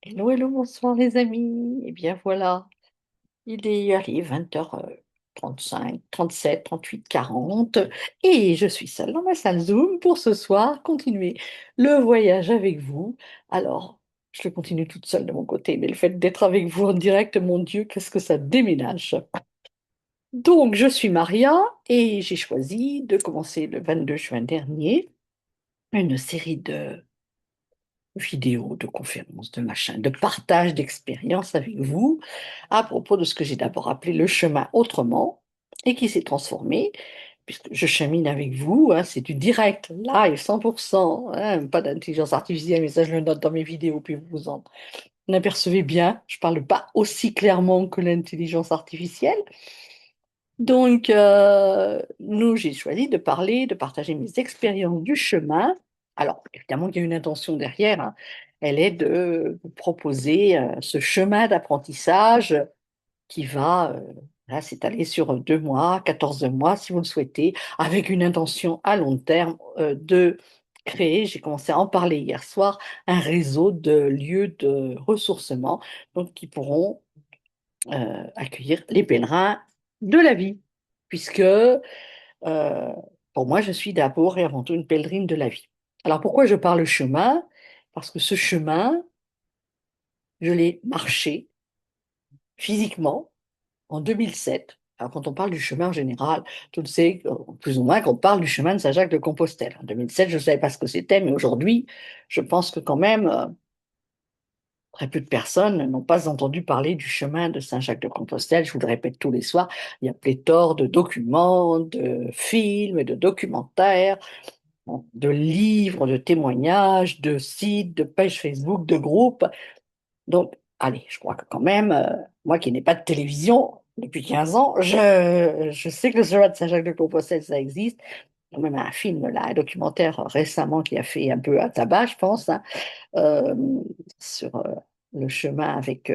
Hello, hello, bonsoir les amis. Eh bien voilà, il est allez, 20h35, 37, 38, 40 et je suis seule dans ma salle Zoom pour ce soir continuer le voyage avec vous. Alors, je le continue toute seule de mon côté, mais le fait d'être avec vous en direct, mon Dieu, qu'est-ce que ça déménage. Donc, je suis Maria et j'ai choisi de commencer le 22 juin dernier une série de vidéos, de conférences, de machin, de partage d'expériences avec vous à propos de ce que j'ai d'abord appelé le chemin autrement et qui s'est transformé, puisque je chemine avec vous, hein, c'est du direct, live, 100%, hein, pas d'intelligence artificielle, mais ça je le note dans mes vidéos, puis vous vous en apercevez bien, je parle pas aussi clairement que l'intelligence artificielle. Donc, nous, j'ai choisi de parler, de partager mes expériences du chemin. Alors, évidemment, il y a une intention derrière, hein. Elle est de vous proposer ce chemin d'apprentissage qui va là, s'étaler sur 2 mois, 14 mois, si vous le souhaitez, avec une intention à long terme de créer, j'ai commencé à en parler hier soir, un réseau de lieux de ressourcement donc, qui pourront accueillir les pèlerins de la vie, puisque pour moi, je suis d'abord et avant tout une pèlerine de la vie. Alors pourquoi je parle chemin? Parce que ce chemin, je l'ai marché physiquement en 2007. Alors quand on parle du chemin en général, tout le sait, plus ou moins, qu'on parle du chemin de Saint-Jacques de Compostelle. En 2007, je ne savais pas ce que c'était, mais aujourd'hui, je pense que quand même, très peu de personnes n'ont pas entendu parler du chemin de Saint-Jacques-de-Compostelle. Je vous le répète tous les soirs, il y a pléthore de documents, de films, de documentaires, de livres, de témoignages, de sites, de pages Facebook, de groupes. Donc, allez, je crois que quand même, moi qui n'ai pas de télévision depuis 15 ans, je sais que le chemin de Saint-Jacques-de-Compostelle, ça existe. Il y a même un film, là, un documentaire récemment qui a fait un peu à tabac, je pense, hein, euh, sur le chemin avec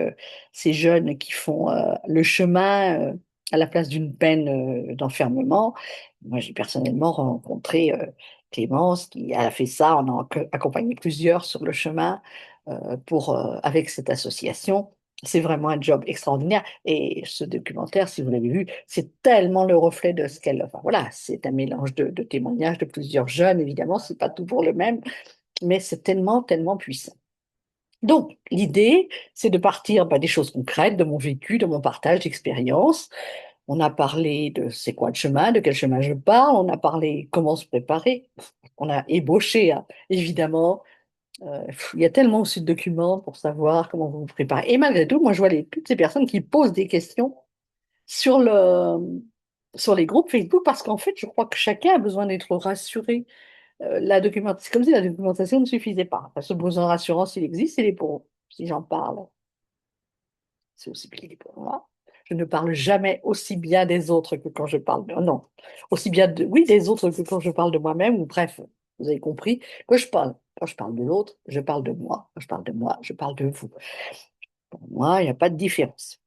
ces jeunes qui font le chemin à la place d'une peine d'enfermement. Moi, j'ai personnellement rencontré Clémence qui a fait ça. On a accompagné plusieurs sur le chemin avec cette association. C'est vraiment un job extraordinaire. Et ce documentaire, si vous l'avez vu, c'est tellement le reflet de ce qu'elle. Enfin, voilà, c'est un mélange de témoignages de plusieurs jeunes, évidemment, c'est pas toujours le même, mais c'est tellement, tellement puissant. Donc, l'idée, c'est de partir des choses concrètes, de mon vécu, de mon partage d'expérience. On a parlé de c'est quoi le chemin, de quel chemin je parle, on a parlé comment se préparer, on a ébauché, hein, évidemment. Il y a tellement aussi de documents pour savoir comment vous vous préparez. Et malgré tout, moi, je vois toutes ces personnes qui posent des questions sur sur les groupes Facebook parce qu'en fait, je crois que chacun a besoin d'être rassuré. C'est comme si la documentation ne suffisait pas. Parce que ce besoin de rassurance, il existe, il est pour, si j'en parle, c'est aussi qu'il est pour moi. Je ne parle jamais aussi bien des autres que quand je parle de... Non, aussi bien oui, des autres que quand je parle de moi-même, ou bref, vous avez compris. Quand je parle de l'autre, je parle de moi. Quand je parle de moi, je parle de vous. Pour moi, il n'y a pas de différence.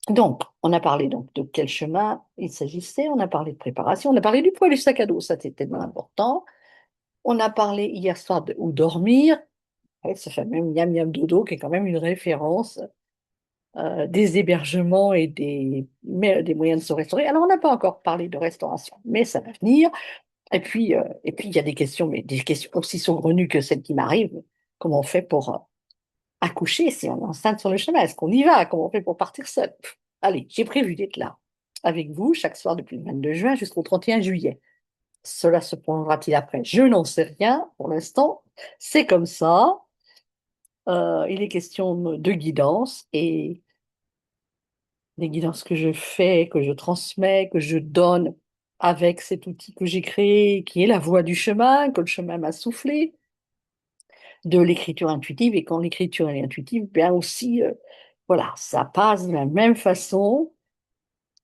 Donc, on a parlé donc de quel chemin il s'agissait, on a parlé de préparation, on a parlé du poids du sac à dos, ça c'est tellement important. On a parlé hier soir de où dormir, avec ce fameux miam miam dodo qui est quand même une référence des hébergements et des moyens de se restaurer. Alors, on n'a pas encore parlé de restauration, mais ça va venir. Et puis il y a des questions, mais des questions aussi saugrenues que celles qui m'arrivent. Comment on fait pour accoucher si on est enceinte sur le chemin? Est-ce qu'on y va? Comment on fait pour partir seul? Allez, j'ai prévu d'être là avec vous chaque soir depuis le 22 juin jusqu'au 31 juillet. Cela se prendra-t-il après? Je n'en sais rien pour l'instant. C'est comme ça. Il est question de guidance et des guidances que je fais, que je transmets, que je donne avec cet outil que j'ai créé, qui est la voie du chemin, que le chemin m'a soufflé, de l'écriture intuitive. Et quand l'écriture est intuitive, bien aussi, voilà, ça passe de la même façon.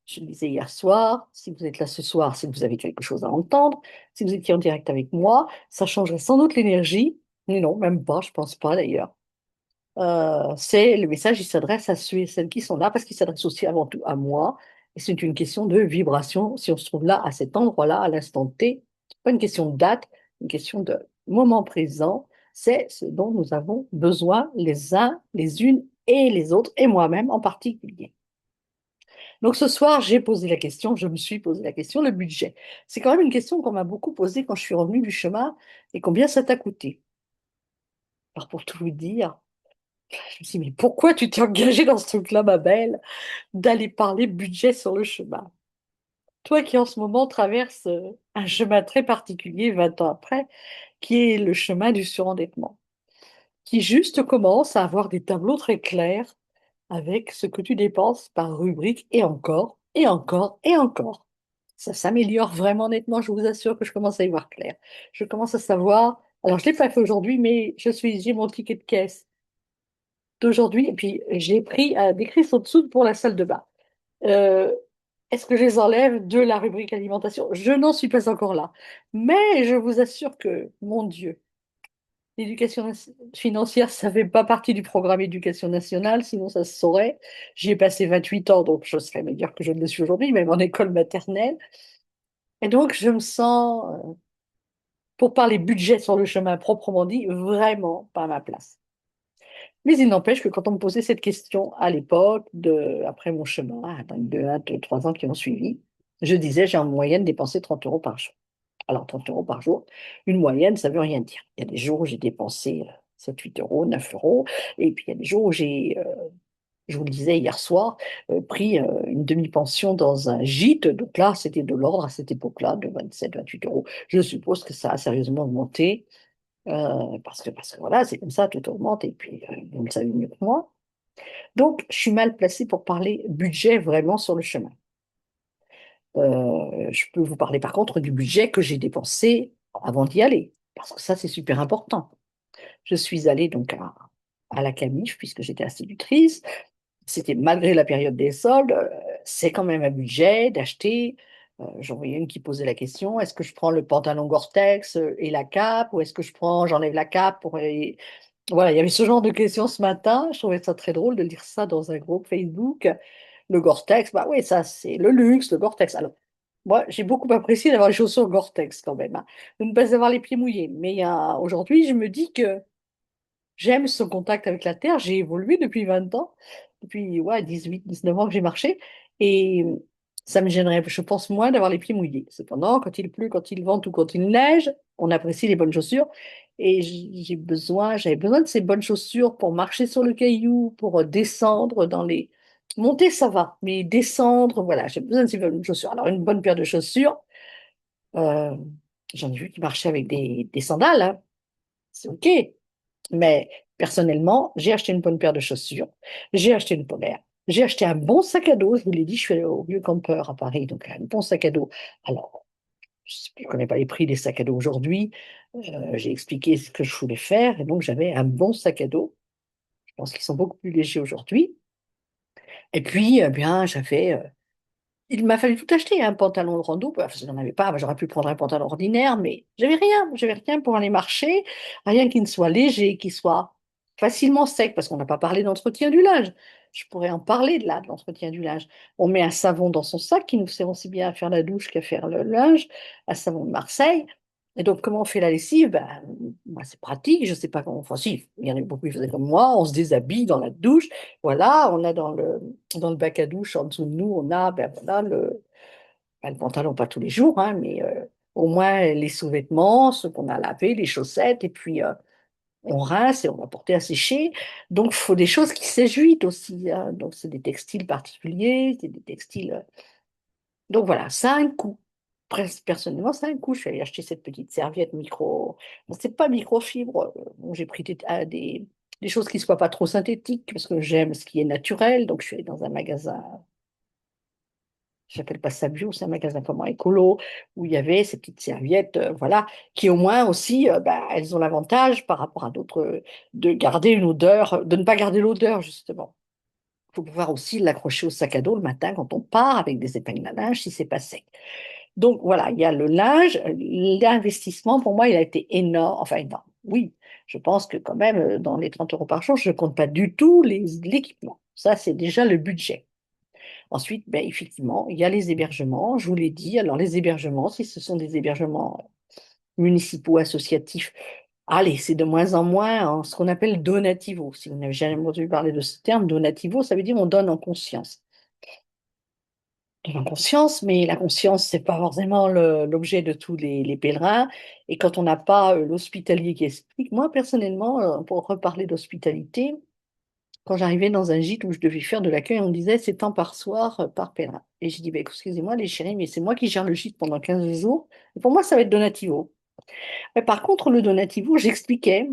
Je le disais hier soir, si vous êtes là ce soir, c'est que vous avez quelque chose à entendre. Si vous étiez en direct avec moi, ça changerait sans doute l'énergie. Mais non, même pas, je pense pas d'ailleurs. C'est le message, il s'adresse à ceux et celles qui sont là parce qu'il s'adresse aussi avant tout à moi. Et c'est une question de vibration si on se trouve là, à cet endroit-là, à l'instant T. Pas une question de date, une question de moment présent, C'est ce dont nous avons besoin les uns, les unes et les autres, et moi-même en particulier. Donc ce soir, j'ai posé la question, je me suis posé la question, le budget. C'est quand même une question qu'on m'a beaucoup posée quand je suis revenue du chemin et combien ça t'a coûté. Alors pour tout vous dire, je me suis dit, mais pourquoi tu t'es engagée dans ce truc-là, ma belle, d'aller parler budget sur le chemin? Toi qui en ce moment traverses un chemin très particulier 20 ans après, qui est le chemin du surendettement, qui juste commence à avoir des tableaux très clairs avec ce que tu dépenses par rubrique et encore, et encore, et encore. Ça s'améliore vraiment nettement, je vous assure que je commence à y voir clair. Je commence à savoir, alors je ne l'ai pas fait aujourd'hui, mais j'ai mon ticket de caisse d'aujourd'hui, et puis j'ai pris des crises au-dessous pour la salle de bain. Euh, Est-ce que je les enlève de la rubrique alimentation? Je n'en suis pas encore là. Mais je vous assure que, mon Dieu, financière, ça fait pas partie du programme éducation nationale, sinon ça se saurait. J'y ai passé 28 ans, donc je serais meilleure que je ne le suis aujourd'hui, même en école maternelle. Et donc, je me sens, pour parler budget sur le chemin proprement dit, vraiment pas à ma place. Mais il n'empêche que quand on me posait cette question à l'époque, après mon chemin, dans les 3 ans qui ont suivi, je disais, j'ai en moyenne dépensé 30 euros par jour. Alors, 30 euros par jour, une moyenne, ça veut rien dire. Il y a des jours où j'ai dépensé 7, 8 euros, 9 euros, et puis il y a des jours où je vous le disais hier soir, pris une demi-pension dans un gîte. Donc là, c'était de l'ordre à cette époque-là de 27, 28 euros. Je suppose que ça a sérieusement augmenté, parce que voilà, c'est comme ça, tout augmente, et puis vous le savez mieux que moi. Donc, je suis mal placée pour parler budget vraiment sur le chemin. Je peux vous parler par contre du budget que j'ai dépensé avant d'y aller, parce que ça, c'est super important. Je suis allée donc à la Camif, puisque j'étais institutrice. C'était malgré la période des soldes, c'est quand même un budget d'acheter. J'en voyais une qui posait la question, est-ce que je prends le pantalon Gore-Tex et la cape, ou est-ce que j'enlève la cape pour... Voilà, il y avait ce genre de questions ce matin. Je trouvais ça très drôle de lire ça dans un groupe Facebook. Le Gore-Tex, bah oui, ça c'est le luxe, le Gore-Tex. Alors, moi, j'ai beaucoup apprécié d'avoir les chaussures Gore-Tex quand même, hein, de ne pas avoir les pieds mouillés. Mais aujourd'hui, je me dis que j'aime ce contact avec la terre. J'ai évolué depuis 20 ans, depuis ouais, 18, 19 ans que j'ai marché. Et ça me gênerait, je pense, moins d'avoir les pieds mouillés. Cependant, quand il pleut, quand il vente ou quand il neige, on apprécie les bonnes chaussures. Et j'avais besoin de ces bonnes chaussures pour marcher sur le caillou, pour descendre dans les... Monter, ça va, mais descendre, voilà, j'ai besoin de ces bonnes chaussures. Alors, une bonne paire de chaussures, euh, j'en ai vu qui marchaient avec des sandales, hein. C'est OK. Mais personnellement, j'ai acheté une bonne paire de chaussures, j'ai acheté une polaire, j'ai acheté un bon sac à dos. Je vous l'ai dit, je suis allée au Vieux Campeur à Paris, donc un bon sac à dos. Alors, je ne connais pas les prix des sacs à dos aujourd'hui. J'ai expliqué ce que je voulais faire et donc j'avais un bon sac à dos. Je pense qu'ils sont beaucoup plus légers aujourd'hui. Et puis, bien, il m'a fallu tout acheter, un pantalon de rando, parce que je n'en avais pas, j'aurais pu prendre un pantalon ordinaire, mais j'avais rien pour aller marcher, rien qui ne soit léger, qui soit facilement sec, parce qu'on n'a pas parlé d'entretien du linge. Je pourrais en parler de l'entretien du linge. On met un savon dans son sac qui nous sert aussi bien à faire la douche qu'à faire le linge, un savon de Marseille. Et donc, comment on fait la lessive? Ben, moi, c'est pratique, je ne sais pas comment. Enfin, si, il y en a beaucoup qui faisaient comme moi, on se déshabille dans la douche. Voilà, on a dans le bac à douche, en dessous de nous, on a ben, voilà, le pantalon, pas tous les jours, hein, mais au moins les sous-vêtements, ceux qu'on a lavés, les chaussettes, et puis on rince et on va porter à sécher. Donc, il faut des choses qui sèchent vite aussi, hein. Donc, c'est des textiles particuliers, c'est des textiles. Donc, voilà, ça a un coût. Personnellement, ça a un coût. Je suis allée acheter cette petite serviette micro. Bon, c'est pas microfibre. Bon, j'ai pris des choses qui ne soient pas trop synthétiques, parce que j'aime ce qui est naturel. Donc, je suis allée dans un magasin, j'appelle pas ça bio, c'est un magasin comment écolo, où il y avait ces petites serviettes, voilà, qui au moins aussi, bah, elles ont l'avantage par rapport à d'autres, de garder une odeur, de ne pas garder l'odeur, justement. Il faut pouvoir aussi l'accrocher au sac à dos le matin quand on part avec des épingles à linge si c'est pas sec. Donc voilà, il y a le linge, l'investissement pour moi, il a été énorme, enfin énorme. Oui, je pense que quand même, dans les 30 euros par jour, je ne compte pas du tout l'équipement. Ça, c'est déjà le budget. Ensuite, ben, effectivement, il y a les hébergements, je vous l'ai dit. Alors, les hébergements, si ce sont des hébergements municipaux, associatifs, Allez, c'est de moins en moins ce qu'on appelle donativo. Si vous n'avez jamais entendu parler de ce terme, donativo, ça veut dire on donne en conscience. On donne en conscience, mais la conscience, c'est pas forcément l'objet de tous les pèlerins. Et quand on n'a pas l'hospitalier qui explique, moi personnellement, pour reparler d'hospitalité, quand j'arrivais dans un gîte où je devais faire de l'accueil, on me disait c'est tant par soir, par pèlerin. Et j'ai dit, bah, excusez-moi les chéris, mais c'est moi qui gère le gîte pendant 15 jours. Et pour moi, ça va être donativo. Mais par contre, le donativo, j'expliquais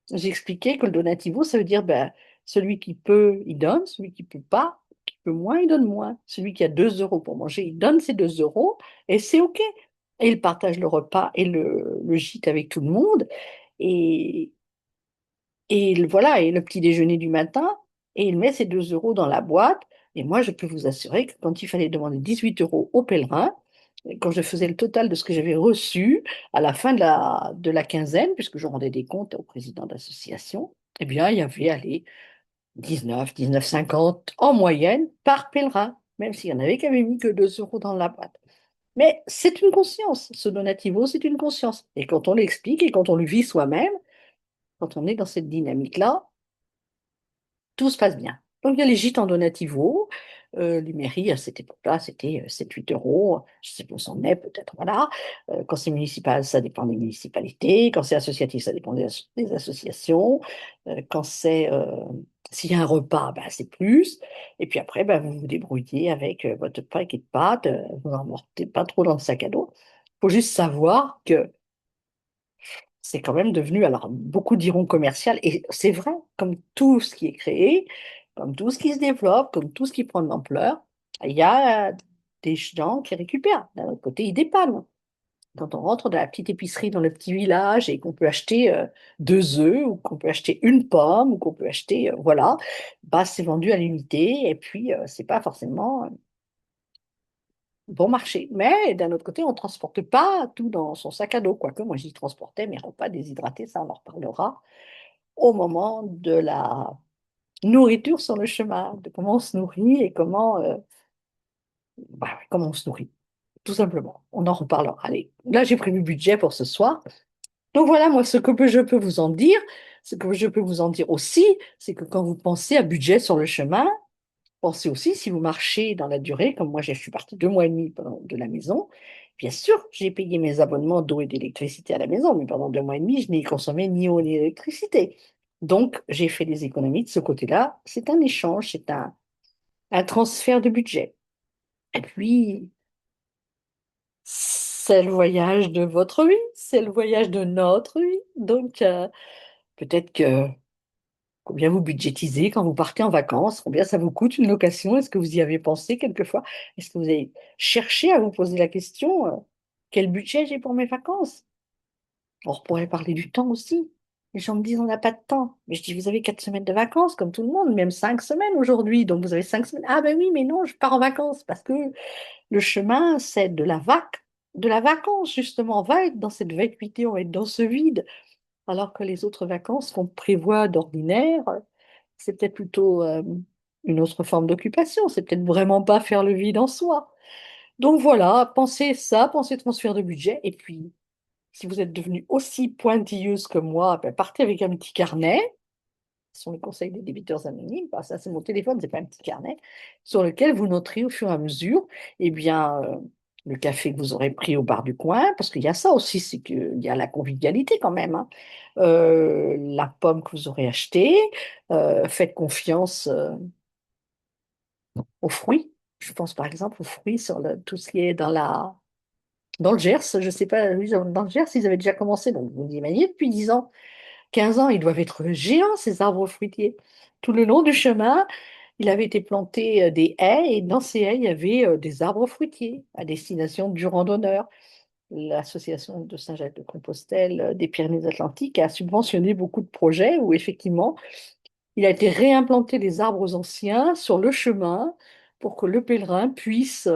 que le donativo, ça veut dire ben, celui qui peut, il donne, celui qui peut pas, qui peut moins, il donne moins. Celui qui a 2 euros pour manger, il donne ses 2 euros et c'est OK. Et il partage le repas et le gîte avec tout le monde. Et, voilà, et le petit déjeuner du matin, et il met ses 2 euros dans la boîte. Et moi, je peux vous assurer que quand il fallait demander 18 euros au pèlerin, et quand je faisais le total de ce que j'avais reçu à la fin de la quinzaine, puisque je rendais des comptes au président d'association, eh bien, il y avait, allez, 19, 19,50 en moyenne par pèlerin, même s'il y en avait qui avaient mis que 2 euros dans la boîte. Mais c'est une conscience, ce donativo, c'est une conscience. Et quand on l'explique et quand on le vit soi-même, quand on est dans cette dynamique-là, tout se passe bien. Donc, il y a les gîtes en donativo. Les mairies, à cette époque-là, c'était 7-8 euros. Je sais pas où c'en est, peut-être, voilà. Quand c'est municipal, ça dépend des municipalités. Quand c'est associatif, ça dépend des associations. Quand c'est, s'il y a un repas, ben, c'est plus. Et puis après, ben, vous vous débrouillez avec votre paquet de pâtes. Vous n'en mettez pas trop dans le sac à dos. Il faut juste savoir que c'est quand même devenu, alors beaucoup diront commercial, et c'est vrai, comme tout ce qui est créé, comme tout ce qui se développe, comme tout ce qui prend de l'ampleur, il y a des gens qui récupèrent. D'un autre côté, ils dépannent. Quand on rentre dans la petite épicerie dans le petit village et qu'on peut acheter 2 œufs, ou qu'on peut acheter une pomme, ou qu'on peut acheter, voilà, bah, c'est vendu à l'unité, et puis c'est pas forcément bon marché. Mais d'un autre côté, on ne transporte pas tout dans son sac à dos, quoique moi j'y transportais mes repas déshydratés, ça on en reparlera au moment de la nourriture sur le chemin, de comment on se nourrit et comment on se nourrit, tout simplement. On en reparlera. Allez, là j'ai prévu budget pour ce soir. Donc voilà, moi, je peux vous en dire, ce que je peux vous en dire aussi, c'est que quand vous pensez à budget sur le chemin, pensez aussi, si vous marchez dans la durée, comme moi je suis partie 2 mois et demi de la maison, bien sûr, j'ai payé mes abonnements d'eau et d'électricité à la maison, mais pendant 2 mois et demi, je n'ai consommé ni eau ni électricité. Donc, j'ai fait des économies de ce côté-là. C'est un échange, c'est un transfert de budget. Et puis, c'est le voyage de votre vie, c'est le voyage de notre vie. Donc, peut-être que combien vous budgétisez quand vous partez en vacances? Combien ça vous coûte une location? Est-ce que vous y avez pensé quelquefois? Est-ce que vous avez cherché à vous poser la question, quel budget j'ai pour mes vacances? On pourrait parler du temps aussi. Les gens me disent, on n'a pas de temps. Mais je dis, vous avez 4 semaines de vacances, comme tout le monde, même 5 semaines aujourd'hui. Donc vous avez 5 semaines. Ah ben oui, mais non, je pars en vacances parce que le chemin, c'est de la vacance, justement. On va être dans cette vacuité, on va être dans ce vide. Alors que les autres vacances qu'on prévoit d'ordinaire, c'est peut-être plutôt une autre forme d'occupation. C'est peut-être vraiment pas faire le vide en soi. Donc voilà, pensez ça, pensez transfert de budget. Et puis, si vous êtes devenu aussi pointilleuse que moi, ben, partez avec un petit carnet. Ce sont les conseils des débiteurs anonymes. Bah, ça, c'est mon téléphone, c'est pas un petit carnet, sur lequel vous noterez au fur et à mesure, eh bien, le café que vous aurez pris au bar du coin, parce qu'il y a ça aussi, c'est qu'il y a la convivialité quand même, hein. La pomme que vous aurez achetée, faites confiance aux fruits. Je pense par exemple aux fruits sur tout ce qui est dans le Gers. Je sais pas, oui, dans le Gers, ils avaient déjà commencé, donc vous imaginez, depuis 10 ans. 15 ans, ils doivent être géants, ces arbres fruitiers. Tout le long du chemin, il avait été planté des haies, et dans ces haies, il y avait des arbres fruitiers à destination du randonneur. L'association de Saint-Jacques-de-Compostelle des Pyrénées-Atlantiques a subventionné beaucoup de projets où, effectivement, il a été réimplanté des arbres anciens sur le chemin pour que le pèlerin puisse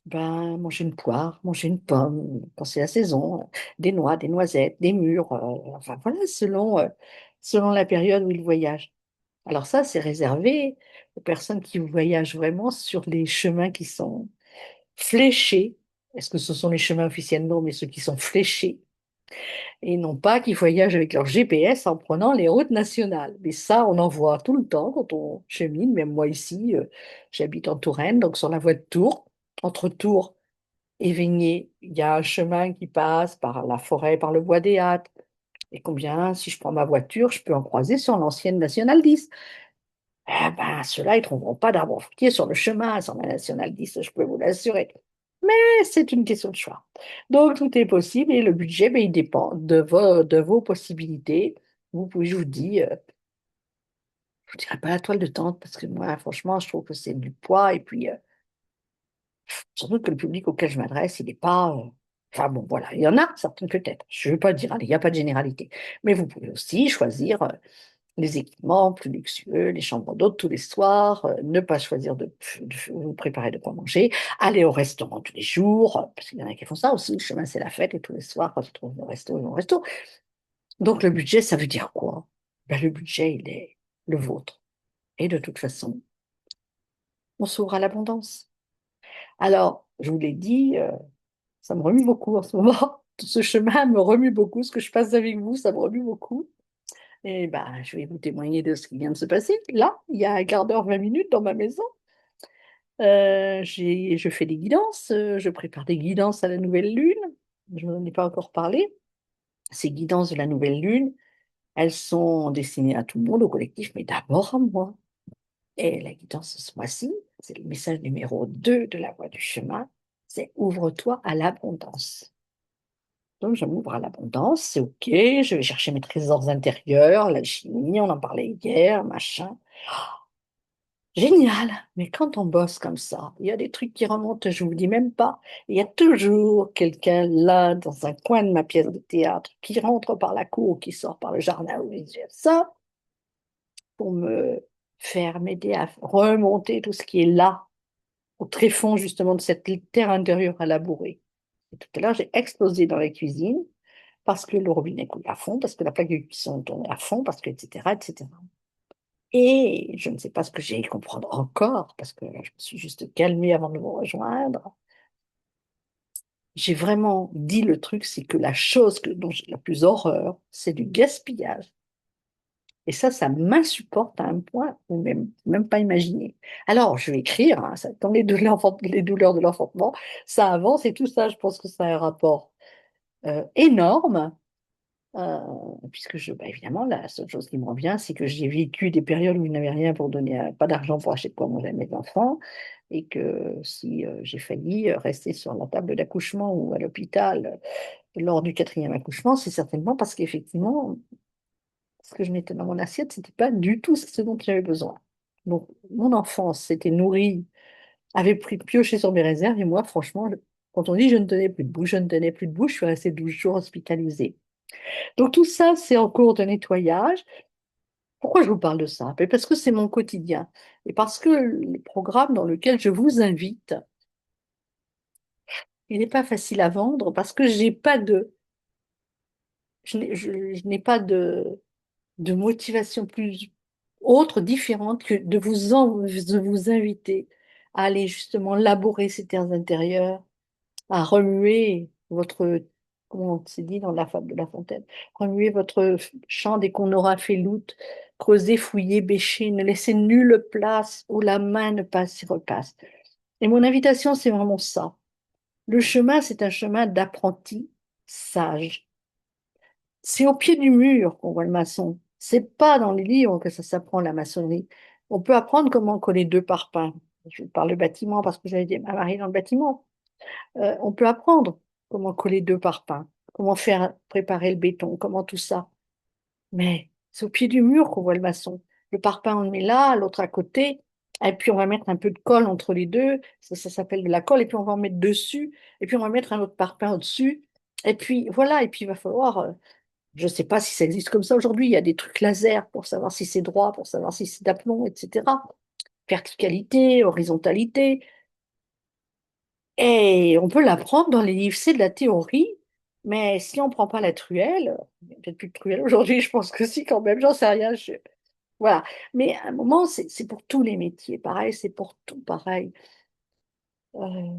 ben, manger une poire, manger une pomme, quand c'est la saison, des noix, des noisettes, des mûres, enfin voilà, selon la période où il voyage. Alors ça, c'est réservé aux personnes qui voyagent vraiment sur les chemins qui sont fléchés. Est-ce que ce sont les chemins officiels? Non, mais ceux qui sont fléchés. Et non pas qu'ils voyagent avec leur GPS en prenant les routes nationales. Mais ça, on en voit tout le temps quand on chemine. Même moi ici, j'habite en Touraine, donc sur la voie de Tours, entre Tours et Vigné, il y a un chemin qui passe par la forêt, par le bois des Hâtes. Et combien, si je prends ma voiture, je peux en croiser sur l'ancienne Nationale 10. Eh ben, ceux-là, ils ne trouveront pas d'arbres fruitiers sur le chemin, sur la Nationale 10, je peux vous l'assurer. Mais c'est une question de choix. Donc, tout est possible et le budget, ben, il dépend de vos possibilités. Vous pouvez, je vous dis, je vous dirais pas la toile de tente parce que moi, franchement, je trouve que c'est du poids et puis, surtout que le public auquel je m'adresse, il n'est pas. Enfin bon, voilà, il y en a certains peut-être. Je ne veux pas dire, allez, il n'y a pas de généralité. Mais vous pouvez aussi choisir les équipements plus luxueux, les chambres d'hôtes tous les soirs, ne pas choisir de vous préparer de quoi manger, aller au restaurant tous les jours, parce qu'il y en a qui font ça aussi, le chemin c'est la fête et tous les soirs quand ils trouvent le resto, ils vont au resto. Donc le budget, ça veut dire quoi? Ben, le budget, il est le vôtre. Et de toute façon, on s'ouvre à l'abondance. Alors, je vous l'ai dit, ça me remue beaucoup en ce moment. Tout ce chemin me remue beaucoup. Ce que je passe avec vous, ça me remue beaucoup. Et ben, je vais vous témoigner de ce qui vient de se passer. Là, il y a un quart d'heure, 20 minutes dans ma maison. Je fais des guidances, je prépare des guidances à la nouvelle lune. Je n'en ai pas encore parlé. Ces guidances de la nouvelle lune, elles sont destinées à tout le monde, au collectif, mais d'abord à moi. Et la guidance ce mois-ci, c'est le message numéro 2 de la voie du chemin, c'est ouvre-toi à l'abondance. Donc je m'ouvre à l'abondance, c'est OK, je vais chercher mes trésors intérieurs, la chimie, on en parlait hier, machin. Génial, mais quand on bosse comme ça, il y a des trucs qui remontent, je vous dis même pas. Il y a toujours quelqu'un là, dans un coin de ma pièce de théâtre, qui rentre par la cour, qui sort par le jardin ou vice-versa, pour me faire m'aider à remonter tout ce qui est là, au tréfonds justement de cette terre intérieure à labourer. Et tout à l'heure, j'ai explosé dans la cuisine parce que le robinet coule à fond, parce que la plaque de cuisson tournait à fond, parce que, etc., etc. Et je ne sais pas ce que j'ai à y comprendre encore, parce que je me suis juste calmée avant de vous rejoindre. J'ai vraiment dit le truc, c'est que la chose dont j'ai la plus horreur, c'est du gaspillage. Et ça m'insupporte à un point où même pas imaginer. Alors, je vais écrire, hein, ça, dans les douleurs de l'enfantement, ça avance et tout ça, je pense que ça a un rapport énorme. Euh, puisque bah, évidemment, la seule chose qui me revient, c'est que j'ai vécu des périodes où je n'avais rien pour donner, pas d'argent pour acheter de quoi manger à mes enfants, et que si j'ai failli rester sur la table d'accouchement ou à l'hôpital lors du quatrième accouchement, c'est certainement parce qu'effectivement, ce que je mettais dans mon assiette, c'était pas du tout ce dont j'avais besoin. Donc, mon enfance s'était nourrie, avait pris pioché sur mes réserves, et moi, franchement, quand on dit je ne tenais plus de bouche, je ne tenais plus de bouche, je suis restée 12 jours hospitalisée. Donc tout ça, c'est en cours de nettoyage. Pourquoi je vous parle de ça? Ben, parce que c'est mon quotidien. Et parce que le programme dans lequel je vous invite, il n'est pas facile à vendre parce que j'ai pas de, je n'ai pas de motivation plus autre, différente que de vous inviter à aller justement labourer ces terres intérieures, à remuer votre, comment on s'est dit dans la fable de La Fontaine, remuer votre champ dès qu'on aura fait l'out, creuser, fouiller, bêcher, ne laisser nulle place où la main ne passe y repasse. Et mon invitation, c'est vraiment ça. Le chemin, c'est un chemin d'apprenti sage. C'est au pied du mur qu'on voit le maçon. C'est pas dans les livres que ça s'apprend la maçonnerie. On peut apprendre comment coller deux parpaings. Je parle de bâtiment parce que j'avais ma mari dans le bâtiment. On peut apprendre comment coller deux parpaings, comment faire préparer le béton, comment tout ça. Mais c'est au pied du mur qu'on voit le maçon. Le parpaing, on le met là, l'autre à côté, et puis on va mettre un peu de colle entre les deux, ça s'appelle de la colle, et puis on va en mettre dessus, et puis on va mettre un autre parpaing au-dessus, et puis voilà, et puis il va falloir, je ne sais pas si ça existe comme ça aujourd'hui, il y a des trucs laser pour savoir si c'est droit, pour savoir si c'est d'aplomb, etc. Verticalité, horizontalité. Et on peut l'apprendre dans les livres, c'est de la théorie, mais si on ne prend pas la truelle, il n'y a peut-être plus de truelle aujourd'hui, je pense que si quand même, j'en sais rien. Voilà. Mais à un moment, c'est pour tous les métiers, pareil, c'est pour tout pareil.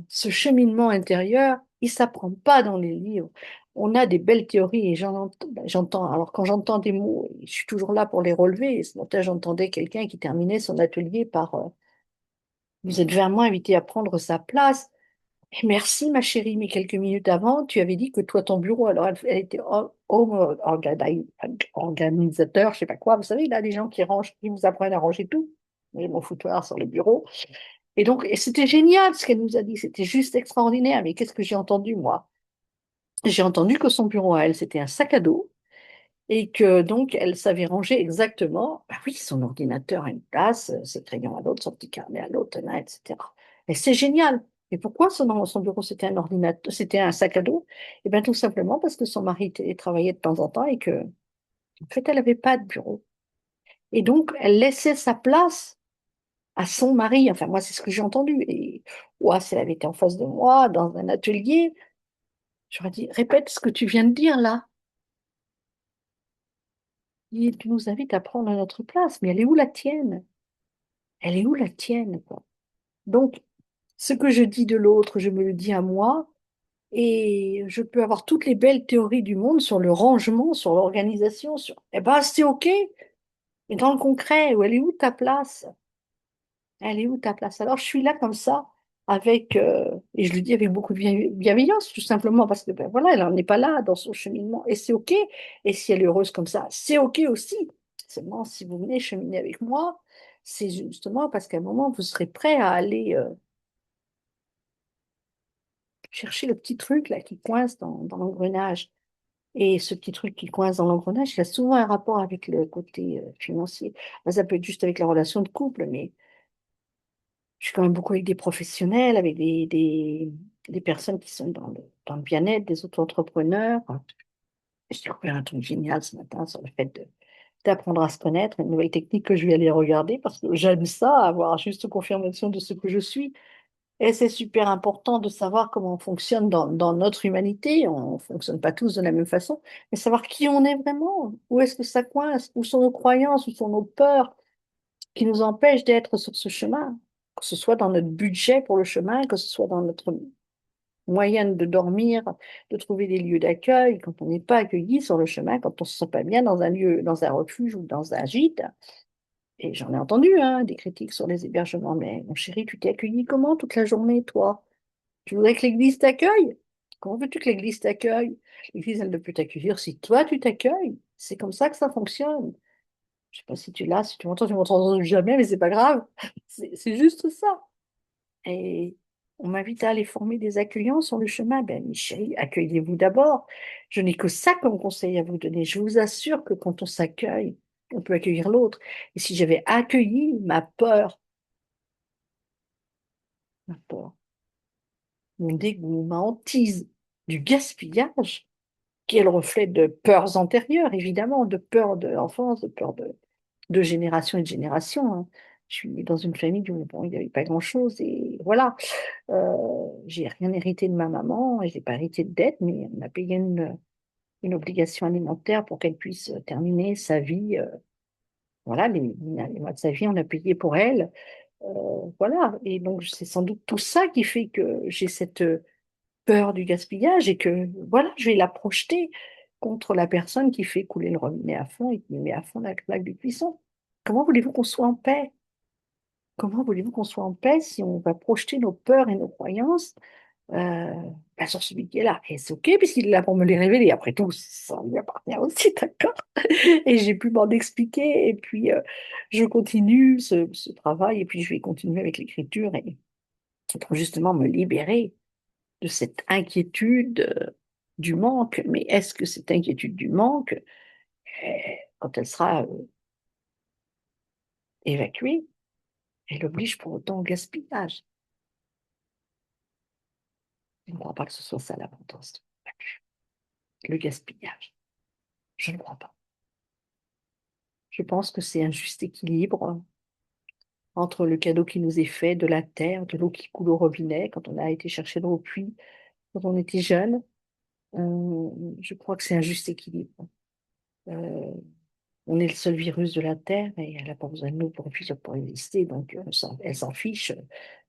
Ce cheminement intérieur, il ne s'apprend pas dans les livres. on a des belles théories et j'entends, alors quand j'entends des mots, je suis toujours là pour les relever. Et ce matin, j'entendais quelqu'un qui terminait son atelier par vous êtes vraiment invité à prendre sa place. Et merci, ma chérie, mais quelques minutes avant, tu avais dit que toi, ton bureau, alors elle était organisateur, je sais pas quoi. Vous savez, là, les gens qui rangent, qui vous apprennent à ranger tout. J'ai mon foutoir sur le bureau. Et donc, et c'était génial ce qu'elle nous a dit. C'était juste extraordinaire. Mais qu'est-ce que j'ai entendu, moi? J'ai entendu que son bureau à elle, c'était un sac à dos et que donc elle savait ranger exactement, bah oui, son ordinateur à une place, ses crayons à l'autre, son petit carnet à l'autre, là, etc. Et c'est génial. Et pourquoi son bureau c'était un ordinateur, c'était un sac à dos? Eh bien tout simplement parce que son mari travaillait de temps en temps et que en fait elle n'avait pas de bureau. Et donc elle laissait sa place à son mari. Enfin moi c'est ce que j'ai entendu. Et ouah, si elle avait été en face de moi dans un atelier, j'aurais dit répète ce que tu viens de dire là. Tu nous invites à prendre notre place, mais elle est où la tienne? Elle est où la tienne, quoi? Donc, ce que je dis de l'autre, je me le dis à moi, et je peux avoir toutes les belles théories du monde sur le rangement, sur l'organisation, sur... Eh ben, c'est OK, mais dans le concret, où elle est où ta place? Elle est où ta place? Alors, je suis là comme ça, avec, et je le dis avec beaucoup de bienveillance, tout simplement, parce que, ben voilà, elle n'en est pas là dans son cheminement, et c'est OK. Et si elle est heureuse comme ça, c'est OK aussi. Seulement, si vous venez cheminer avec moi, c'est justement parce qu'à un moment, vous serez prêt à aller chercher le petit truc là qui coince dans l'engrenage. Et ce petit truc qui coince dans l'engrenage, il a souvent un rapport avec le côté financier. Ben, ça peut être juste avec la relation de couple, mais je suis quand même beaucoup avec des professionnels, avec des personnes qui sont dans le bien-être, des auto-entrepreneurs. J'ai découvert un truc génial ce matin sur le fait d'apprendre à se connaître, une nouvelle technique que je vais aller regarder parce que j'aime ça, avoir juste confirmation de ce que je suis. Et c'est super important de savoir comment on fonctionne dans notre humanité. On ne fonctionne pas tous de la même façon, mais savoir qui on est vraiment, où est-ce que ça coince, où sont nos croyances, où sont nos peurs qui nous empêchent d'être sur ce chemin, que ce soit dans notre budget pour le chemin, que ce soit dans notre moyen de dormir, de trouver des lieux d'accueil, quand on n'est pas accueilli sur le chemin, quand on se sent pas bien dans un lieu, dans un refuge ou dans un gîte. Et j'en ai entendu hein, des critiques sur les hébergements, mais mon chéri, tu t'es accueilli comment toute la journée, toi? Tu voudrais que l'Église t'accueille? Comment veux-tu que l'Église t'accueille? L'Église, elle ne peut t'accueillir si toi, tu t'accueilles. C'est comme ça que ça fonctionne. Je sais pas si tu l'as, si tu m'entends jamais, mais c'est pas grave. C'est juste ça. Et on m'invite à aller former des accueillants sur le chemin. Ben, mes chéris, accueillez-vous d'abord. Je n'ai que ça comme conseil à vous donner. Je vous assure que quand on s'accueille, on peut accueillir l'autre. Et si j'avais accueilli ma peur, mon dégoût, ma hantise du gaspillage, qui est le reflet de peurs antérieures, évidemment, de peurs de l'enfance, de peurs de génération et de génération. Hein. Je suis née dans une famille où bon, il n'y avait pas grand-chose et voilà. J'ai rien hérité de ma maman, et j'ai pas hérité de dette, mais on a payé une obligation alimentaire pour qu'elle puisse terminer sa vie. Voilà, les mois de sa vie, on a payé pour elle. Voilà, et donc c'est sans doute tout ça qui fait que j'ai cette peur du gaspillage et que voilà, je vais la projeter contre la personne qui fait couler le robinet à fond et qui met à fond la plaque de cuisson. Comment voulez-vous qu'on soit en paix? Comment voulez-vous qu'on soit en paix si on va projeter nos peurs et nos croyances euh, bah, sur celui qui est là? Et c'est OK puisqu'il est là pour me les révéler. Après tout, ça lui appartient aussi, d'accord? Et j'ai pu m'en expliquer et puis je continue ce travail et puis je vais continuer avec l'écriture et pour justement me libérer de cette inquiétude du manque. Mais est-ce que cette inquiétude du manque, euh, quand elle sera évacuée, elle oblige pour autant au gaspillage? Je ne crois pas que ce soit ça l'importance. Le gaspillage. Je ne crois pas. Je pense que c'est un juste équilibre entre le cadeau qui nous est fait de la terre, de l'eau qui coule au robinet, quand on a été chercher l'eau au puits, quand on était jeune. Je crois que c'est un juste équilibre. Euh, On est le seul virus de la Terre et elle n'a pas besoin de nous pour exister. Donc, elle s'en fiche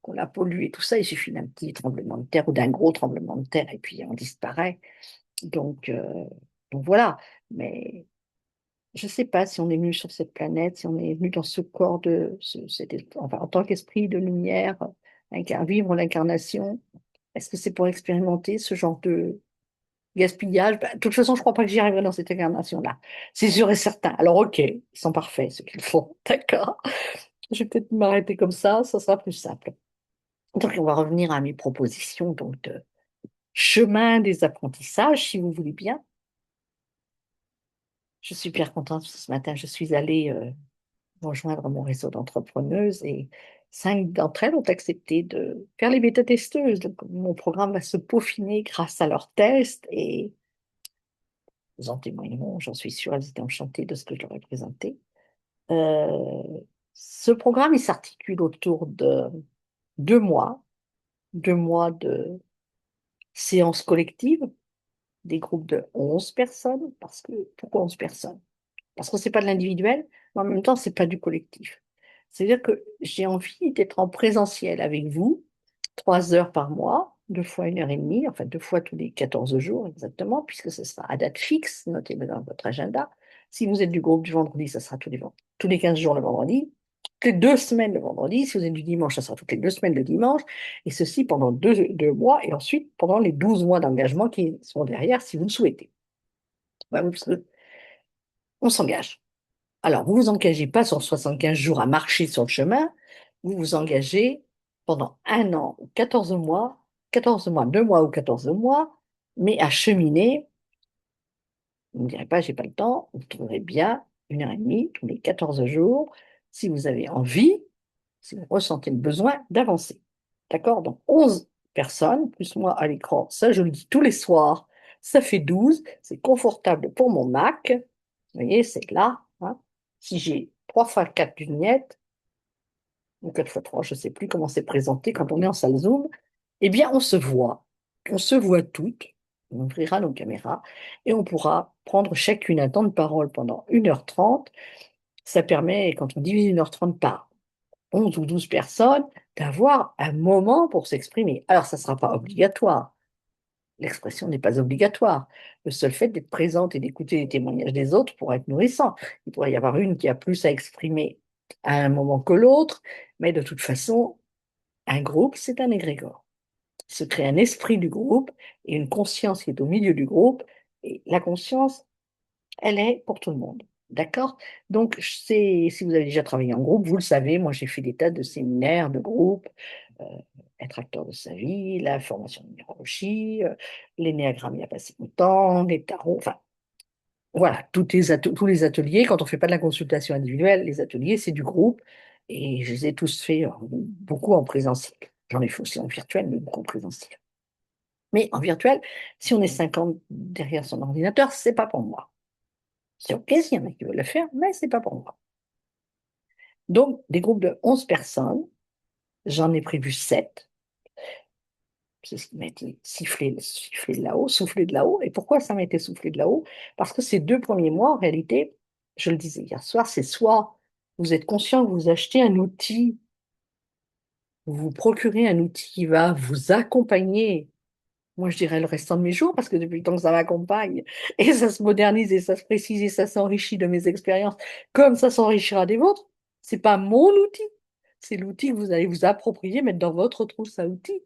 qu'on la pollue et tout ça. Il suffit d'un petit tremblement de terre ou d'un gros tremblement de terre et puis on disparaît. Donc, euh, donc voilà. Mais je ne sais pas si on est venu sur cette planète, si on est venu dans ce corps enfin, en tant qu'esprit de lumière, vivre l'incarnation. Est-ce que c'est pour expérimenter ce genre de gaspillage? Bah, de toute façon, je ne crois pas que j'y arriverai dans cette incarnation-là. C'est sûr et certain. Alors, ok, ils sont parfaits, ce qu'ils font. D'accord. Je vais peut-être m'arrêter comme ça sera plus simple. Donc, on va revenir à mes propositions donc, de chemin des apprentissages, si vous voulez bien. Je suis bien contente parce que ce matin, je suis allée rejoindre mon réseau d'entrepreneuses et 5 d'entre elles ont accepté de faire les bêta-testeuses. Donc, mon programme va se peaufiner grâce à leurs tests et vous en témoigneront, j'en suis sûre, elles étaient enchantées de ce que je leur ai présenté. Euh, Ce programme, il s'articule autour de 2 mois, 2 mois de séances collectives, des groupes de 11 personnes, parce que, pourquoi 11 personnes? Parce que c'est pas de l'individuel, mais en même temps, c'est pas du collectif. C'est-à-dire que j'ai envie d'être en présentiel avec vous, 3 heures par mois, 2 fois 1 heure et demie, enfin 2 fois tous les 14 jours exactement, puisque ce sera à date fixe, notez-le dans votre agenda. Si vous êtes du groupe du vendredi, ça sera tous les 15 jours le vendredi, toutes les 2 semaines le vendredi. Si vous êtes du dimanche, ça sera toutes les 2 semaines le dimanche, et ceci pendant 2 mois, et ensuite pendant les 12 mois d'engagement qui sont derrière, si vous le souhaitez. Voilà, parce que on s'engage. Alors, vous vous engagez pas sur 75 jours à marcher sur le chemin, vous vous engagez pendant 1 an ou 14 mois, 2 mois ou 14 mois, mais à cheminer. Vous ne me direz pas, j'ai pas le temps, vous trouverez bien 1 heure et demie tous les 14 jours si vous avez envie, si vous ressentez le besoin d'avancer. D'accord? Donc, 11 personnes, plus moi à l'écran, ça je le dis tous les soirs, ça fait 12, c'est confortable pour mon Mac. Vous voyez, c'est là, hein. Si j'ai 3 fois 4 vignettes, ou 4 fois 3, je ne sais plus comment c'est présenté quand on est en salle Zoom, eh bien, on se voit toutes, on ouvrira nos caméras et on pourra prendre chacune un temps de parole pendant 1h30. Ça permet, quand on divise 1h30 par 11 ou 12 personnes, d'avoir un moment pour s'exprimer. Alors, ça ne sera pas obligatoire. L'expression n'est pas obligatoire. Le seul fait d'être présente et d'écouter les témoignages des autres pourrait être nourrissant. Il pourrait y avoir une qui a plus à exprimer à un moment que l'autre, mais de toute façon, un groupe, c'est un égrégore. Il se crée un esprit du groupe et une conscience qui est au milieu du groupe. Et la conscience, elle est pour tout le monde. D'accord? Donc, si vous avez déjà travaillé en groupe, vous le savez, moi j'ai fait des tas de séminaires, de groupes, euh, être acteur de sa vie, la formation de numérologie, l'énéagramme il n'y a pas si longtemps, les tarots, enfin, voilà, tous les ateliers, quand on ne fait pas de la consultation individuelle, les ateliers, c'est du groupe, et je les ai tous faits, beaucoup en présentiel. J'en ai fait aussi en virtuel, mais beaucoup en présentiel. Mais en virtuel, si on est 50 derrière son ordinateur, c'est pas pour moi. C'est OK s'il y en a qui veulent le faire, mais c'est pas pour moi. Donc, des groupes de 11 personnes, j'en ai prévu 7. C'est ce qui m'a été sifflé de là-haut, soufflé de là-haut. Et pourquoi ça m'a été soufflé de là-haut? Parce que ces 2 premiers mois, en réalité, je le disais hier soir, c'est soit vous êtes conscient que vous achetez un outil, vous vous procurez un outil qui va vous accompagner, moi je dirais le restant de mes jours, parce que depuis le temps que ça m'accompagne, et ça se modernise, et ça se précise, et ça s'enrichit de mes expériences, comme ça s'enrichira des vôtres. C'est pas mon outil, c'est l'outil que vous allez vous approprier, mettre dans votre trousse à outils,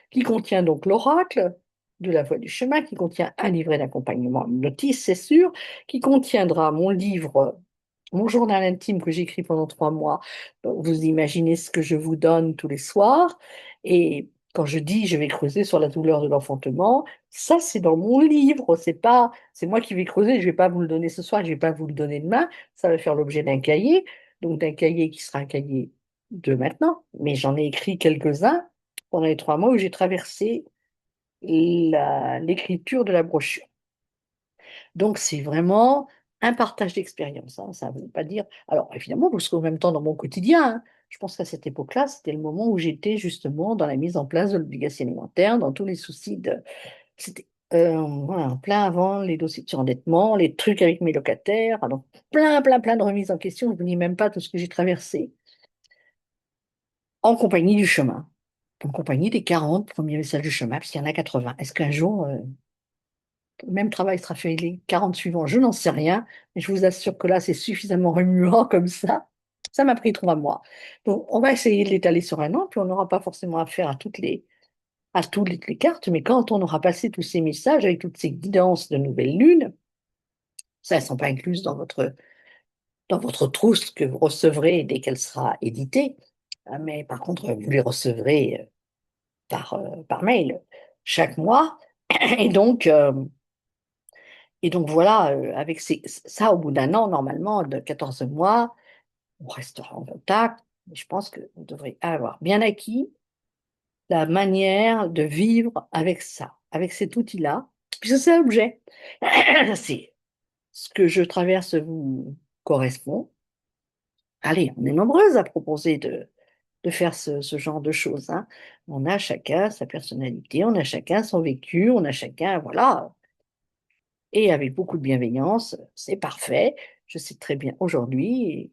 qui contient donc l'oracle de la voie du chemin, qui contient un livret d'accompagnement, une notice, c'est sûr, qui contiendra mon livre, mon journal intime que j'écris pendant 3 mois. Donc, vous imaginez ce que je vous donne tous les soirs. Et quand je dis je vais creuser sur la douleur de l'enfantement, ça c'est dans mon livre, c'est pas, c'est moi qui vais creuser, je vais pas vous le donner ce soir, je vais pas vous le donner demain, ça va faire l'objet d'un cahier, donc d'un cahier qui sera un cahier de maintenant, mais j'en ai écrit quelques-uns pendant les 3 mois où j'ai traversé l'écriture de la brochure. Donc, c'est vraiment un partage d'expérience, hein. Ça ne veut pas dire. Alors, évidemment, vous serez en même temps dans mon quotidien, hein. Je pense qu'à cette époque-là, c'était le moment où j'étais justement dans la mise en place de l'obligation alimentaire, dans tous les soucis de. C'était voilà, en plein avant les dossiers de surendettement, les trucs avec mes locataires, alors plein, plein, plein de remises en question. Je ne vous dis même pas tout ce que j'ai traversé en compagnie du chemin, en compagnie des 40 premiers messages du chemin, parce qu'il y en a 80. Est-ce qu'un jour, le même travail sera fait les 40 suivants, je n'en sais rien, mais je vous assure que là, c'est suffisamment remuant comme ça. Ça m'a pris 3 mois. Donc, on va essayer de l'étaler sur un an, puis on n'aura pas forcément affaire à toutes les cartes, mais quand on aura passé tous ces messages avec toutes ces guidances de nouvelle lune, ça, elles ne sont pas incluses dans votre trousse que vous recevrez dès qu'elle sera éditée. Mais par contre, vous les recevrez par mail chaque mois. Et donc, euh, et donc voilà, avec ça, au bout d'un an, normalement, de 14 mois, on restera en contact. Mais je pense que vous devrez avoir bien acquis la manière de vivre avec ça, avec cet outil-là, puisque c'est un objet. C'est ce que je traverse vous correspond. Allez, on est nombreuses à proposer de faire ce genre de choses, hein. On a chacun sa personnalité, on a chacun son vécu, on a chacun, voilà. Et avec beaucoup de bienveillance, c'est parfait. Je sais très bien aujourd'hui, et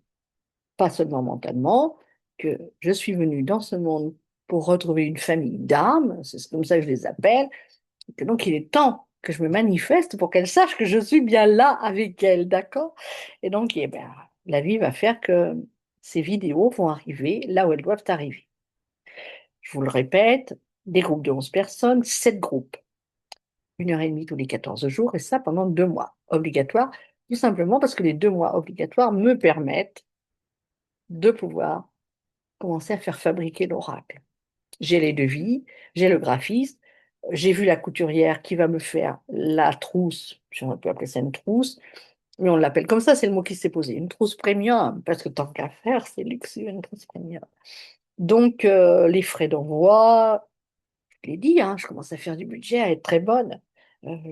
pas seulement mentalement, que je suis venue dans ce monde pour retrouver une famille d'âmes, c'est comme ça que je les appelle, et que donc il est temps que je me manifeste pour qu'elles sachent que je suis bien là avec elles, d'accord? Et donc, eh ben, la vie va faire que ces vidéos vont arriver là où elles doivent arriver. Je vous le répète, des groupes de 11 personnes, 7 groupes, 1 heure et demie tous les 14 jours, et ça pendant 2 mois, obligatoire, tout simplement parce que les 2 mois obligatoires me permettent de pouvoir commencer à faire fabriquer l'oracle. J'ai les devis, j'ai le graphiste, j'ai vu la couturière qui va me faire la trousse, si on peut appeler ça une trousse, mais on l'appelle comme ça, c'est le mot qui s'est posé, une trousse premium, parce que tant qu'à faire, c'est luxueux, une trousse premium. Donc, les frais d'envoi, je l'ai dit, hein, je commence à faire du budget, à être très bonne.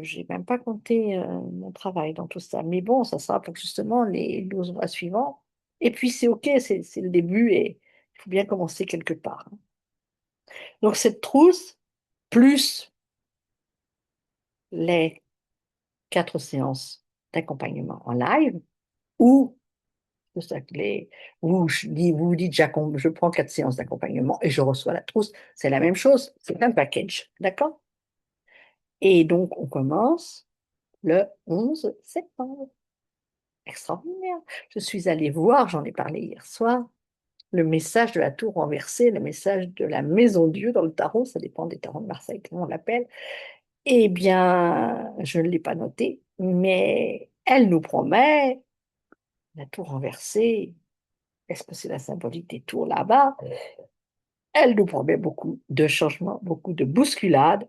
J'ai même pas compté mon travail dans tout ça. Mais bon, ça sera pour justement les 12 mois suivants. Et puis c'est OK, c'est le début et il faut bien commencer quelque part, hein. Donc cette trousse, plus les 4 séances d'accompagnement en live, ou vous appelez, vous dites, je prends 4 séances d'accompagnement et je reçois la trousse, c'est la même chose, c'est un package, d'accord? Et donc on commence le 11 septembre. Extraordinaire. Je suis allée voir, j'en ai parlé hier soir, le message de la tour renversée, le message de la maison Dieu dans le tarot, ça dépend des tarots de Marseille, comment on l'appelle. Eh bien, je ne l'ai pas noté, mais elle nous promet la tour renversée. Est-ce que c'est la symbolique des tours là-bas? Elle nous promet beaucoup de changements, beaucoup de bousculades.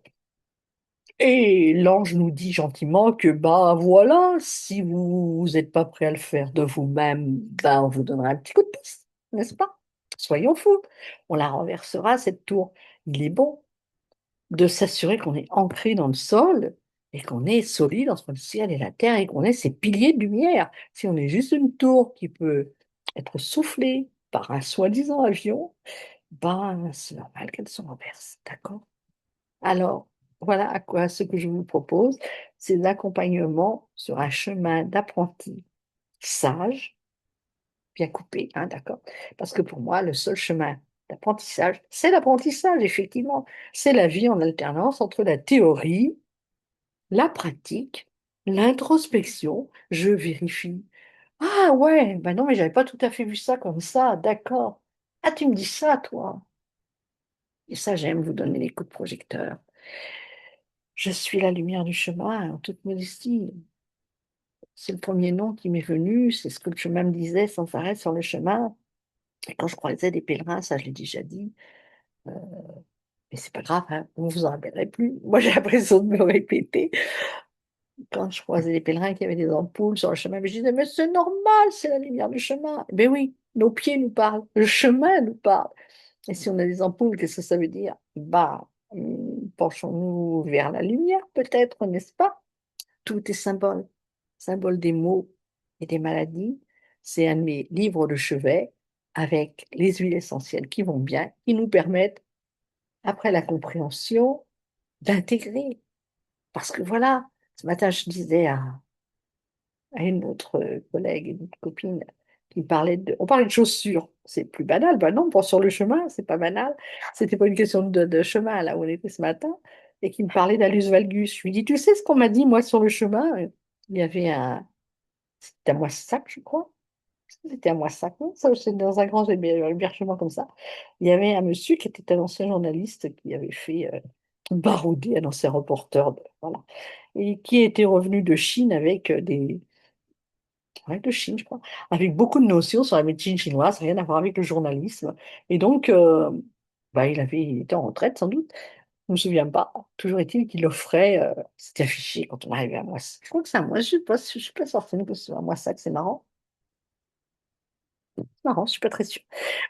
Et l'ange nous dit gentiment que, bah voilà, si vous n'êtes pas prêt à le faire de vous-même, ben on vous donnera un petit coup de pouce, n'est-ce pas? Soyons fous. On la renversera, cette tour. Il est bon de s'assurer qu'on est ancré dans le sol et qu'on est solide entre le ciel et la terre et qu'on ait ces piliers de lumière. Si on est juste une tour qui peut être soufflée par un soi-disant avion, ben c'est normal qu'elle se renverse, d'accord? Alors, voilà ce que je vous propose, c'est l'accompagnement sur un chemin d'apprenti sage, bien coupé, hein, d'accord? Parce que pour moi, le seul chemin d'apprentissage, c'est l'apprentissage, effectivement. C'est la vie en alternance entre la théorie, la pratique, l'introspection. Je vérifie. Ah ouais, ben non, mais j'avais pas tout à fait vu ça comme ça, d'accord. Ah, tu me dis ça, toi. Et ça, j'aime vous donner les coups de projecteur. Je suis la lumière du chemin, en toute modestie. C'est le premier nom qui m'est venu, c'est ce que le chemin me disait sans arrêt sur le chemin. Et quand je croisais des pèlerins, ça je l'ai déjà dit, euh, mais c'est pas grave, hein, on vous en rappellerai plus. Moi j'ai l'impression de me répéter. Quand je croisais des pèlerins qui avaient des ampoules sur le chemin, mais je disais, mais c'est normal, c'est la lumière du chemin. Ben oui, nos pieds nous parlent, le chemin nous parle. Et si on a des ampoules, qu'est-ce que ça veut dire? Bah, penchons-nous vers la lumière, peut-être, n'est-ce pas? Tout est symbole, symbole des maux et des maladies. C'est un de mes livres de chevet avec les huiles essentielles qui vont bien, qui nous permettent, après la compréhension, d'intégrer. Parce que voilà, ce matin, je disais à une autre collègue, une autre copine, qui parlait on parlait de chaussures. C'est plus banal. Ben non, pour sur le chemin, c'est pas banal. C'était pas une question de chemin, là où on était ce matin. et qui me parlait d'Alus Valgus. Je lui dis, tu sais ce qu'on m'a dit, moi, sur le chemin? Il y avait c'était à Moissac, je crois. C'était à Moissac, non ça, c'est dans un grand hébergement comme ça. Il y avait un monsieur qui était un ancien journaliste qui avait fait barouder un ancien reporter, voilà, et qui était revenu de Chine avec ouais, de Chine, je crois, avec beaucoup de notions sur la médecine chinoise, rien à voir avec le journalisme. Et donc, bah, il était en retraite sans doute, je ne me souviens pas. Toujours est-il qu'il offrait, c'était affiché quand on arrivait à Moissac. Je crois que c'est à moi, je suis pas certaine que c'est à Moissac, c'est marrant. Marrant, je suis pas très sûre.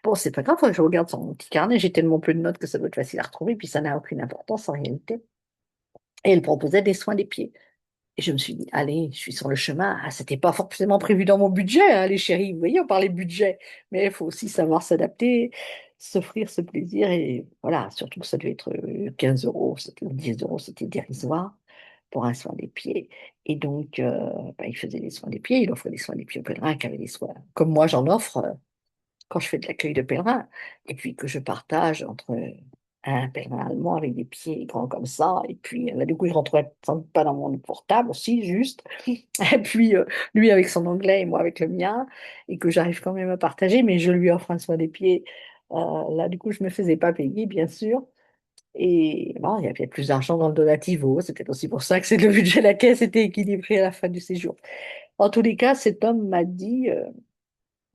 Bon, c'est pas grave, faudrait que je regarde sur mon petit carnet, j'ai tellement peu de notes que ça doit être facile à retrouver, puis ça n'a aucune importance en réalité. Et elle proposait des soins des pieds. Et je me suis dit, allez, je suis sur le chemin. Ah, c'était pas forcément prévu dans mon budget, hein, les chéris. Vous voyez, on parlait budget. Mais il faut aussi savoir s'adapter, s'offrir ce plaisir. Et voilà, surtout que ça devait être 15 euros, 10 euros, c'était dérisoire pour un soin des pieds. Et donc, bah, il faisait des soins des pieds, il offrait des soins des pieds aux pèlerins qui avaient des soins. Comme moi, j'en offre quand je fais de l'accueil de pèlerins, et puis que je partage entre un pèlerin allemand avec des pieds grands comme ça, et puis là, du coup, je ne rentrais pas dans mon portable aussi, juste, et puis lui avec son anglais et moi avec le mien, et que j'arrive quand même à partager, mais je lui offre un soin des pieds. Là, du coup, je ne me faisais pas payer, bien sûr. Et bon, il y avait plus d'argent dans le donativo. C'était aussi pour ça que c'est le budget de la caisse était équilibré à la fin du séjour. En tous les cas, cet homme m'a dit,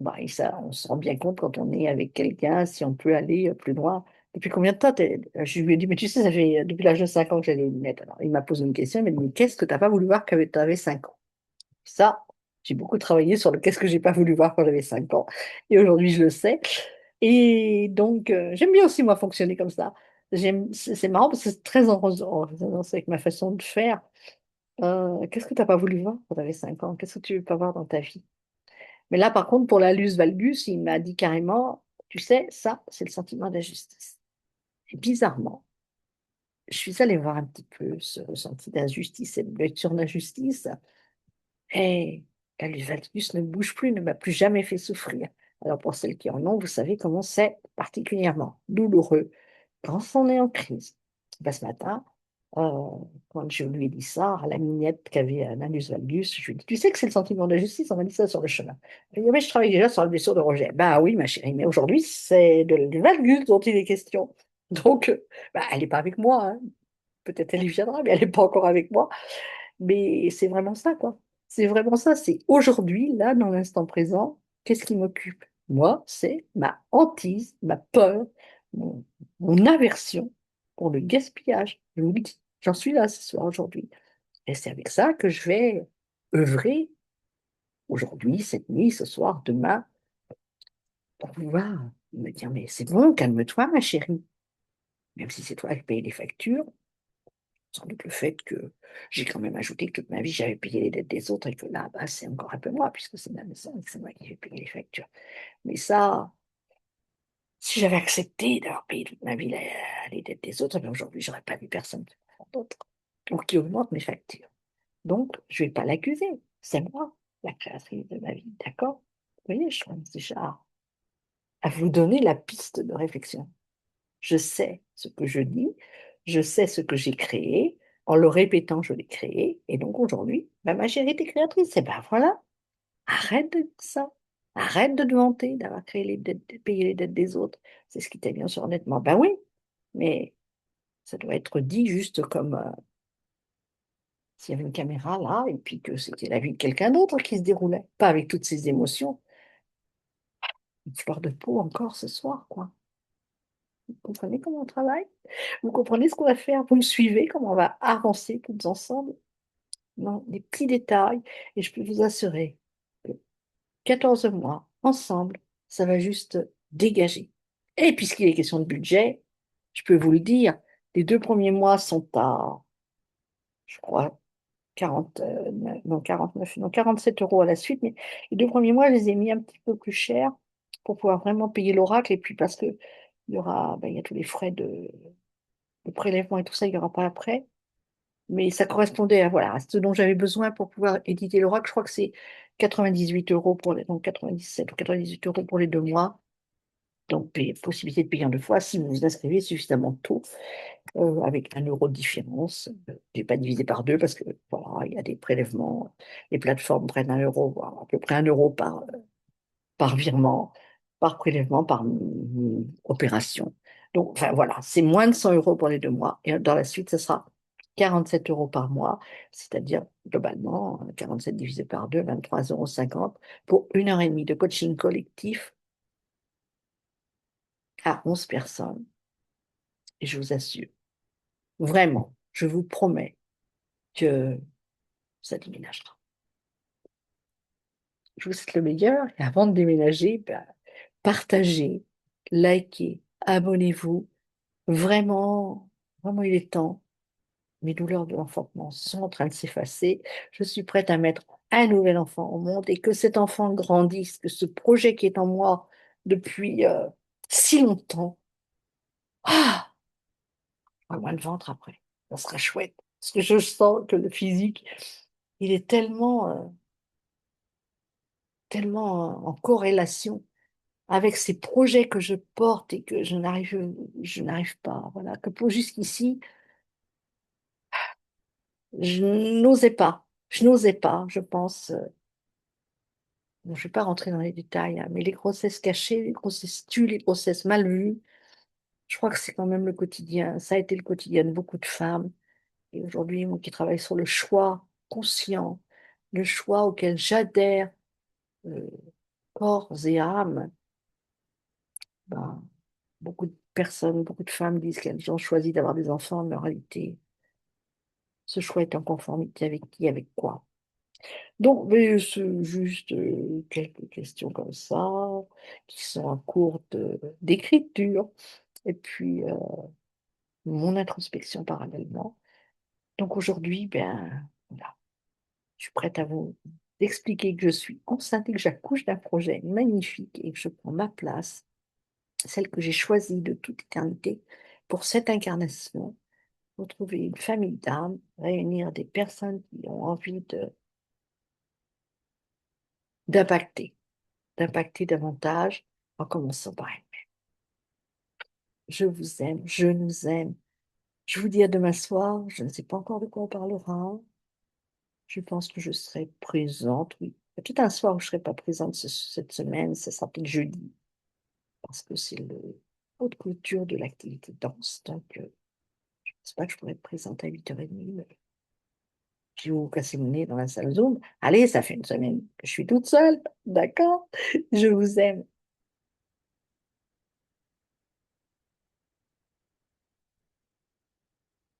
bah, et ça, on se rend bien compte quand on est avec quelqu'un, si on peut aller plus loin. Depuis combien de temps Je lui ai dit, mais tu sais, ça fait depuis l'âge de 5 ans que j'ai les lunettes. Alors, il m'a posé une question, il m'a dit, mais qu'est-ce que tu n'as pas voulu voir quand tu avais 5 ans? Ça, j'ai beaucoup travaillé sur le qu'est-ce que j'ai pas voulu voir quand j'avais 5 ans. Et aujourd'hui, je le sais. Et donc, j'aime bien aussi, moi, fonctionner comme ça. C'est marrant parce que c'est très en résonance avec ma façon de faire. Qu'est-ce que tu n'as pas voulu voir quand tu avais 5 ans? Qu'est-ce que tu veux pas voir dans ta vie? Mais là, par contre, pour l'alus valgus, il m'a dit carrément, tu sais, ça, c'est le sentiment d'injustice. Et bizarrement, je suis allée voir un petit peu ce ressenti d'injustice, cette lecture d'injustice, et l'alus valgus ne bouge plus, ne m'a plus jamais fait souffrir. Alors pour celles qui en ont, vous savez comment c'est particulièrement douloureux quand on est en crise. Ben, ce matin, euh, quand je lui ai dit ça à la mignette qui avait un anus valgus, je lui ai dit, tu sais que c'est le sentiment de justice, on m'a dit ça sur le chemin. Elle m'a dit, mais je travaille déjà sur la blessure de Roger. Ben oui, ma chérie, mais aujourd'hui, c'est du valgus dont il est question. Donc, ben, elle n'est pas avec moi, hein. Peut-être elle y viendra, mais elle n'est pas encore avec moi. Mais c'est vraiment ça, quoi. C'est vraiment ça. C'est aujourd'hui, là, dans l'instant présent, qu'est-ce qui m'occupe? Moi, c'est ma hantise, ma peur, mon, mon aversion pour le gaspillage. Je vous le dis, j'en suis là ce soir, aujourd'hui. Et c'est avec ça que je vais œuvrer aujourd'hui, cette nuit, ce soir, demain, pour pouvoir me dire, mais c'est bon, calme-toi, ma chérie. Même si c'est toi qui payes les factures, sans doute le fait que j'ai quand même ajouté que toute ma vie, j'avais payé les dettes des autres et que là, bah, c'est encore un peu moi, puisque c'est ma maison et que c'est moi qui vais payer les factures. Mais ça, si j'avais accepté d'avoir payé toute ma vie les dettes des autres, ben aujourd'hui, j'aurais pas vu personne d'autre. Donc, qui augmente mes factures. Donc, je vais pas l'accuser. C'est moi, la créatrice de ma vie. D'accord? Vous voyez, je commence déjà à vous donner la piste de réflexion. Je sais ce que je dis, je sais ce que j'ai créé. En le répétant, je l'ai créé. Et donc aujourd'hui, ben, ma chérie, t'es créatrice. Et ben voilà, arrête de dire ça. Arrête de te vanter d'avoir créé les dettes, de payer les dettes des autres. C'est ce qui t'est bien sûr honnêtement. Ben oui, mais ça doit être dit juste comme s'il y avait une caméra là et puis que c'était la vie de quelqu'un d'autre qui se déroulait. Pas avec toutes ces émotions. Une fleur de peau encore ce soir, quoi. Vous comprenez comment on travaille? Vous comprenez ce qu'on va faire? Vous me suivez? Comment on va avancer toutes ensemble? Non, des petits détails. Et je peux vous assurer que 14 mois ensemble, ça va juste dégager. Et puisqu'il est question de budget, je peux vous le dire, les 2 premiers mois sont à, je crois, 49, non, 47 euros à la suite. Mais les 2 premiers mois, je les ai mis un petit peu plus cher pour pouvoir vraiment payer l'oracle. Et puis parce que il y aura, ben, il y a tous les frais de prélèvement et tout ça, il n'y aura pas après. Mais ça correspondait à, voilà, à ce dont j'avais besoin pour pouvoir éditer l'oracle. Je crois que c'est 98 euros pour les, donc 97 ou 98 euros pour les 2 mois. Donc, possibilité de payer en 2 fois si vous vous inscrivez suffisamment tôt, avec 1 euro de différence. Je n'ai pas divisé par deux parce que voilà, il y a des prélèvements. Les plateformes prennent 1 euro, voire à peu près 1 euro par virement, par prélèvement, par opération. Donc, enfin voilà, c'est moins de 100 euros pour les 2 mois. Et dans la suite, ce sera 47 euros par mois, c'est-à-dire globalement 47 divisé par 2, 23,50 € pour 1 heure et demie de coaching collectif à 11 personnes. Et je vous assure, vraiment, je vous promets que ça déménagera. Je vous souhaite le meilleur et avant de déménager, ben, partagez, likez, abonnez-vous. Vraiment, vraiment, il est temps. Mes douleurs de l'enfantement sont en train de s'effacer. Je suis prête à mettre un nouvel enfant au monde et que cet enfant grandisse, que ce projet qui est en moi depuis si longtemps, ah, j'aurai moins de ventre après. Ça sera chouette. Parce que je sens que le physique, il est tellement en corrélation avec ces projets que je porte et que je n'arrive pas. Voilà, que pour jusqu'ici, je n'osais pas. Je n'osais pas, je pense. Bon, je ne vais pas rentrer dans les détails, hein, mais les grossesses cachées, les grossesses tues, les grossesses mal vues, je crois que c'est quand même le quotidien. Ça a été le quotidien de beaucoup de femmes. Et aujourd'hui, moi qui travaille sur le choix conscient, le choix auquel j'adhère, euh, corps et âme, ben, beaucoup de personnes, beaucoup de femmes disent qu'elles ont choisi d'avoir des enfants, mais en réalité, ce choix est en conformité avec qui, avec quoi. Donc, mais c'est juste quelques questions comme ça, qui sont en cours d'écriture, et puis mon introspection parallèlement. Donc aujourd'hui, ben, voilà, je suis prête à vous expliquer que je suis enceinte et que j'accouche d'un projet magnifique et que je prends ma place, celle que j'ai choisie de toute éternité pour cette incarnation, pour trouver une famille d'âmes, réunir des personnes qui ont envie d'impacter, d'impacter davantage en commençant par elle. Je vous aime, je nous aime. Je vous dis à demain soir. Je ne sais pas encore de quoi on parlera. Je pense que je serai présente, oui. Il y a tout un soir où je ne serai pas présente cette semaine. Ça sera peut-être jeudi, parce que c'est le haute clôture de l'activité danse. Donc, je ne pense pas que je pourrai être présente à 8h30. Mais je vais vous casser le nez dans la salle Zoom. Allez, ça fait une semaine que je suis toute seule. D'accord? Je vous aime.